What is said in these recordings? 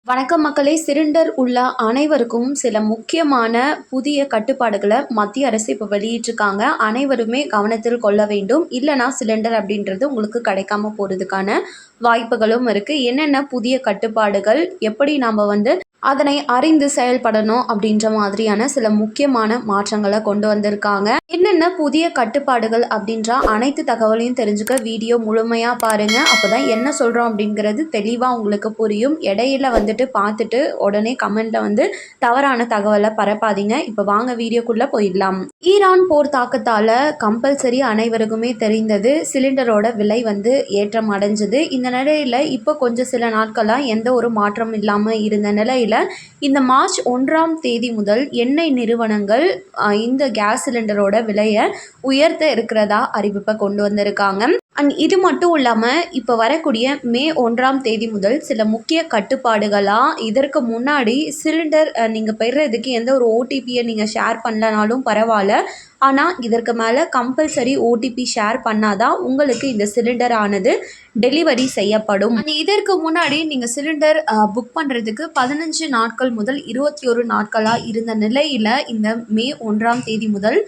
வணக்கம் மக்களே. சிலிண்டர் உள்ள அனைவருக்கும் சில முக்கியமான புதிய கட்டுப்பாடுகளை மத்திய அரசு இப்போ வெளியிட்டிருக்காங்க. அனைவருமே கவனத்தில் கொள்ள வேண்டும். இல்லைனா சிலிண்டர் அப்படின்றது உங்களுக்கு கிடைக்காம போகிறதுக்கான வாய்ப்புகளும் இருக்குது. என்னென்ன புதிய கட்டுப்பாடுகள், எப்படி நாம் அதனை அறிந்து செயல்படணும் அப்படின்ற மாதிரியான சில முக்கியமான மாற்றங்களை கொண்டு வந்திருக்காங்க. என்னென்ன புதிய கட்டுப்பாடுகள் அப்படின்ற அனைத்து தகவலையும் தெரிஞ்சுக்க வீடியோ முழுமையாக பாருங்கள். அப்போ தான் என்ன சொல்கிறோம் அப்படிங்கிறது தெளிவாக உங்களுக்கு புரியும். இடையில பார்த்துட்டு உடனே கமெண்ட்டில் தவறான தகவலை பரப்பாதீங்க. இப்போ வாங்க வீடியோக்குள்ளே போயிடலாம். ஈரான் போர் தாக்கத்தால் கம்பல்சரி அனைவருக்குமே தெரிந்தது சிலிண்டரோட விலை ஏற்றம் அடைஞ்சது. இந்த நிலையில் இப்போ கொஞ்சம் சில நாட்களாக எந்த ஒரு மாற்றம் இல்லாமல் இருந்த நிலையில் இந்த மார்ச் 1ஆம் தேதி முதல் எண்ணெய் நிறுவனங்கள் இந்த கேஸ் சிலிண்டரோட விலையை உயர்த்த இருக்கிறதா அறிவிப்பை கொண்டு வந்திருக்காங்க. அண்ட் இது மட்டும் இல்லாமல் இப்போ வரக்கூடிய மே 1ஆம் தேதி முதல் சில முக்கிய கட்டுப்பாடுகளாக இதற்கு முன்னாடி சிலிண்டர் நீங்கள் பெறுறதுக்கு எந்த ஒரு ஓடிபியை நீங்கள் ஷேர் பண்ணலனாலும் பரவாயில்ல. ஆனால் இதற்கு மேலே கம்பல்சரி ஓடிபி ஷேர் பண்ணாதான் உங்களுக்கு இந்த சிலிண்டர் ஆனது டெலிவரி செய்யப்படும். இதற்கு முன்னாடி நீங்கள் சிலிண்டர் புக் பண்ணுறதுக்கு 15 நாட்கள் முதல் 21 நாட்களாக இருந்த நிலையில் இந்த மே 1ஆம் தேதி முதல்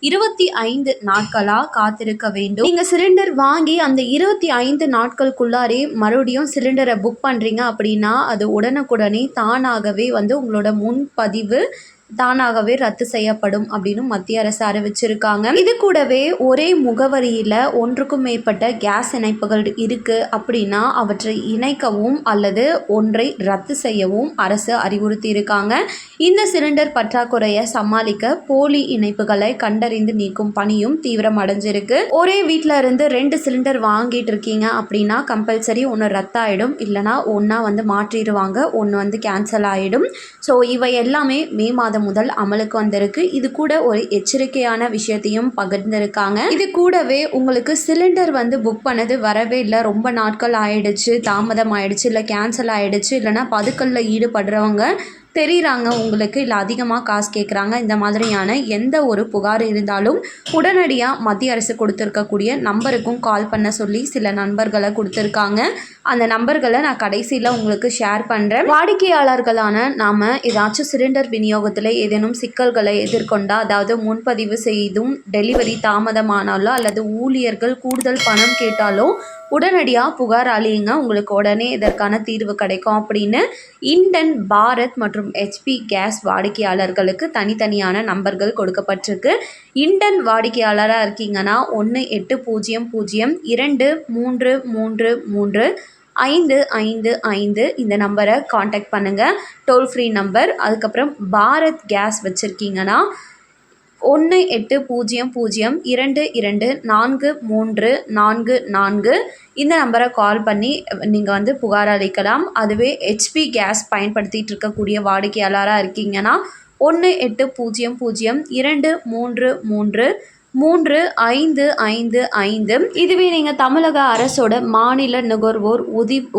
25 நாட்களாக காத்திருக்க வேண்டும். நீங்கள் சிலிண்டர் வாங்கி அந்த 25 நாட்களுக்குள்ளாரே மறுபடியும் சிலிண்டரை புக் பண்ணுறீங்க அப்படின்னா அது உடனுக்குடனே தானாகவே உங்களோட முன்பதிவு தானாகவே ரத்து செய்யப்படும் அப்படின்னு மத்திய அரசு அறிவிச்சிருக்காங்க. இது கூடவே ஒரே முகவரியில் ஒன்றுக்கும் மேற்பட்ட கேஸ் இணைப்புகள் இருக்குது அப்படின்னா அவற்றை இணைக்கவும் அல்லது ஒன்றை ரத்து செய்யவும் அரசு அறிவுறுத்தி இருக்காங்க. இந்த சிலிண்டர் பற்றாக்குறையை சமாளிக்க போலி இணைப்புகளை கண்டறிந்து நீக்கும் பணியும் தீவிரம் அடைஞ்சிருக்கு. ஒரே வீட்டில் இருந்து 2 சிலிண்டர் வாங்கிட்டு இருக்கீங்க அப்படின்னா கம்பல்சரி ஒன்று ரத்தாயிடும், இல்லைனா ஒன்றா மாற்றிடுவாங்க, ஒன்று கேன்சல் ஆகிடும். ஸோ இவை எல்லாமே மே மாதம் முதல் அமலுக்கு வந்திருக்கு. இது கூட ஒரு எச்சரிக்கையான விஷயத்தையும் பகிர்ந்திருக்காங்க. இது கூடவே உங்களுக்கு சிலிண்டர் புக் பண்ணது வரவே இல்லை, ரொம்ப நாட்கள் ஆயிடுச்சு, தாமதம் ஆயிடுச்சு, இல்லை கேன்சல் ஆயிடுச்சு, இல்லைனா பதுக்கல்ல ஈடுபடுறவங்க தெரியுறாங்க உங்களுக்கு, இல்லை அதிகமாக காசு கேட்குறாங்க, இந்த மாதிரியான எந்த ஒரு புகார் இருந்தாலும் உடனடியாக மத்திய அரசு கொடுத்துருக்கக்கூடிய நம்பருக்கும் கால் பண்ண சொல்லி சில நண்பர்களை கொடுத்துருக்காங்க. அந்த நம்பர்களை நான் கடைசியில் உங்களுக்கு ஷேர் பண்ணுறேன். வாடிக்கையாளர்களான நாம் ஏதாச்சும் சிலிண்டர் விநியோகத்தில் ஏதேனும் சிக்கல்களை எதிர்கொண்டால், அதாவது முன்பதிவு செய்தும் டெலிவரி தாமதமானாலோ அல்லது ஊழியர்கள் கூடுதல் பணம் கேட்டாலோ உடனடியாக புகார் அளியுங்க, உங்களுக்கு உடனே இதற்கான தீர்வு கிடைக்கும் அப்படின்னு இண்டன், பாரத் மற்றும் ஹெச்பி கேஸ் வாடிக்கையாளர்களுக்கு தனித்தனியான நம்பர்கள் கொடுக்கப்பட்டிருக்கு. இண்டன் வாடிக்கையாளராக இருக்கீங்கன்னா 18002333 இந்த நம்பரை காண்டாக்ட் பண்ணுங்கள், டோல் ஃப்ரீ நம்பர். அதுக்கப்புறம் பாரத் கேஸ் வச்சுருக்கீங்கன்னா 1800224344 இந்த நம்பரை கால் பண்ணி நீங்கள் புகார் அளிக்கலாம். அதுவே ஹெச்பி கேஸ் பயன்படுத்திகிட்டு இருக்கக்கூடிய வாடிக்கையாளராக இருக்கீங்கன்னா 180023333555. இதுவே நீங்கள் தமிழக அரசோட மாநில நுகர்வோர்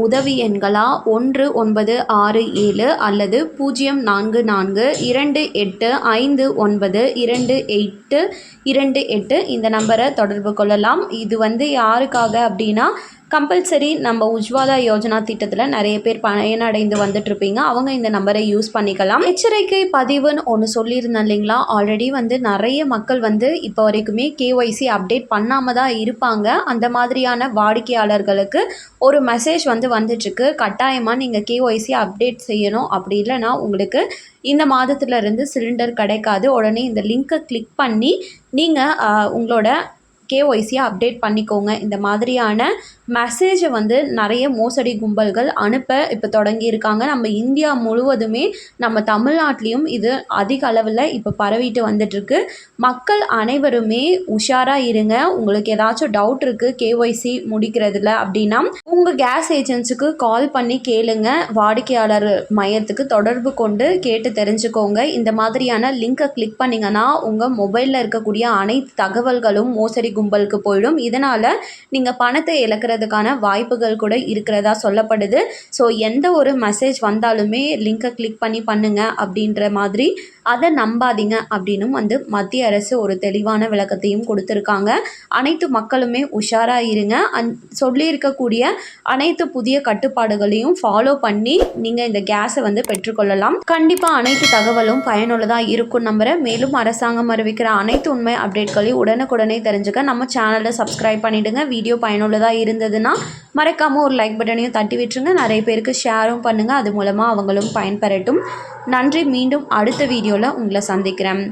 உதவி எண்களா 1967 அல்லது 04028592828 இந்த நம்பரை தொடர்பு கொள்ளலாம். இது யாருக்காக அப்படின்னா கம்பல்சரி நம்ம உஜ்வாலா யோஜனா திட்டத்தில் நிறைய பேர் பயனடைந்து வந்துட்டுருப்பீங்க, அவங்க இந்த நம்பரை யூஸ் பண்ணிக்கலாம். எச்சரிக்கை பதிவுன்னு ஒன்று சொல்லியிருந்தேன் இல்லைங்களா, ஆல்ரெடி நிறைய மக்கள் இப்போ வரைக்குமே கேஒய்சி அப்டேட் பண்ணாமல் தான் இருப்பாங்க. அந்த மாதிரியான வாடிக்கையாளர்களுக்கு ஒரு மெசேஜ் வந்துட்டுருக்கு, கட்டாயமாக நீங்கள் கேஒய்சி அப்டேட் செய்யணும், அப்படி இல்லைனா உங்களுக்கு இந்த மாதத்துலேருந்து சிலிண்டர் கிடைக்காது. உடனே இந்த லிங்க்கை கிளிக் பண்ணி நீங்கள் உங்களோட கேஒய்சியை அப்டேட் பண்ணிக்கோங்க. இந்த மாதிரியான மெசேஜை நிறைய மோசடி கும்பல்கள் அனுப்ப இப்போ தொடங்கியிருக்காங்க. நம்ம இந்தியா முழுவதுமே, நம்ம தமிழ்நாட்டிலையும் இது அதிக அளவில் இப்போ பரவிட்டு வந்துட்டுருக்கு. மக்கள் அனைவருமே உஷாராக இருங்க. உங்களுக்கு ஏதாச்சும் டவுட் இருக்குது கேஒய்சி முடிக்கிறதுல அப்படின்னா உங்கள் கேஸ் ஏஜென்சிக்கு கால் பண்ணி கேளுங்க, வாடிக்கையாளர் மையத்துக்கு தொடர்பு கொண்டு கேட்டு தெரிஞ்சுக்கோங்க. இந்த மாதிரியான லிங்கை கிளிக் பண்ணிங்கன்னா உங்கள் மொபைலில் இருக்கக்கூடிய அனைத்து தகவல்களும் மோசடி கும்பலுக்கு போயிடும். இதனால் நீங்கள் பணத்தை இழக்கிறதுக்கான வாய்ப்புகள் கூட இருக்கிறதா சொல்லப்படுது. ஸோ எந்த ஒரு மெசேஜ் வந்தாலுமே லிங்கை கிளிக் பண்ணி பண்ணுங்க அப்படின்ற மாதிரி அதை நம்பாதீங்க அப்படின்னும் மத்திய அரசு ஒரு தெளிவான விளக்கத்தையும் கொடுத்துருக்காங்க. அனைத்து மக்களுமே உஷாராக இருங்க. சொல்லியிருக்கக்கூடிய அனைத்து புதிய கட்டுப்பாடுகளையும் ஃபாலோ பண்ணி நீங்கள் இந்த கேஸை பெற்றுக்கொள்ளலாம். கண்டிப்பாக அனைத்து தகவலும் பயனுள்ளதாக இருக்கும் நம்புகிறேன். மேலும் அரசாங்கம் அறிவிக்கிற அனைத்து உண்மை அப்டேட்களையும் உடனுக்குடனே தெரிஞ்சுக்க நம்ம சேனலை சப்ஸ்கிரைப் பண்ணிவிடுங்க. வீடியோ பயனுள்ளதாக இருந்ததுன்னா மறக்காமல் ஒரு லைக் பட்டனையும் தட்டி விட்டுருங்க. நிறைய பேருக்கு ஷேரும் பண்ணுங்கள். அது மூலமாக அவங்களும் பயன்பெறட்டும். நன்றி. மீண்டும் அடுத்த வீடியோவில் உங்களை சந்திக்கிறேன்.